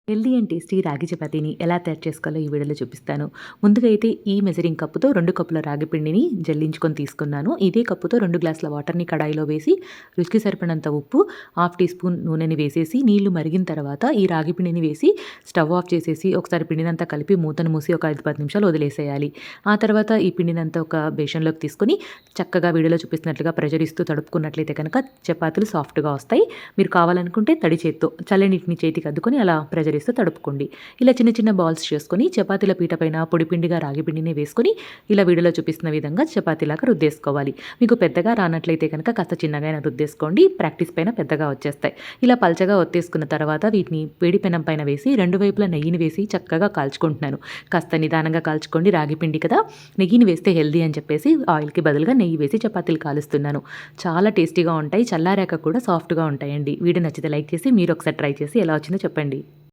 Healthy and tasty రాగి చపాతీని ఎలా తయారు చేసుకోవాలో ఈ వీడియోలో చూపిస్తాను. ముందుగా అయితే ఈ మెజరింగ్ కప్పుతో 2 కప్పుల రాగి పిండిని జల్లించుకొని తీసుకున్నాను. ఇదే కప్పుతో 2 గ్లాసుల వాటర్‌ని కడాయిలో వేసి, రుచికి సరిపడినంత ఉప్పు, హాఫ్ టీ స్పూన్ నూనెని వేసేసి, నీళ్లు మరిగిన తర్వాత ఈ రాగి పిండిని వేసి స్టవ్ ఆఫ్ చేసేసి, ఒకసారి పిండినంతా కలిపి మూతను మూసి ఒక 5, 10 నిమిషాలు వదిలేసేయాలి. ఆ తర్వాత ఈ పిండినంతా ఒక బేషన్‌లోకి తీసుకొని చక్కగా వీడియోలో చూపిస్తున్నట్లుగా ప్రెషర్ ఇస్తూ తడుపుకున్నట్లయితే కనుక చపాతీలు సాఫ్ట్‌గా వస్తాయి. మీరు కావాలనుకుంటే తడి చేత్తో చల్లనీటిని చేతికి అద్దుకొని అలా ప్రెషర్ ఇస్తూ తడుపుకోండి. ఇలా చిన్న చిన్న బాల్స్ చేసుకొని చపాతీల పీట పైన పొడి పిండిగా రాగి పిండిని వేసుకొని ఇలా వీడియోలో చూపిస్తున్న విధంగా చపాతీలాగా రుద్దేసుకోవాలి. మీకు పెద్దగా రానట్లయితే కనుక కాస్త చిన్నగైనా రుద్దేసుకోండి. ప్రాక్టీస్ పైన పెద్దగా వచ్చేస్తాయి. ఇలా పల్చగా ఒత్తేసుకున్న తర్వాత వీటిని వేడి పెనం పైన వేసి 2 వైపులా నెయ్యిని వేసి చక్కగా కాల్చుకుంటున్నాను. కాస్త నిదానంగా కాల్చుకోండి, రాగి పిండి కదా! నెయ్యిని వేస్తే హెల్తీ అని చెప్పేసి ఆయిల్‌కి బదులుగా నెయ్యి వేసి చపాతీలు కాలుస్తున్నాను. చాలా టేస్టీగా ఉంటాయి. చల్లారాక కూడా సాఫ్ట్‌గా ఉంటాయండి. వీడియో నచ్చితే లైక్ చేసి మీరు ఒకసారి ట్రై చేసి ఎలా వచ్చిందో చెప్పండి.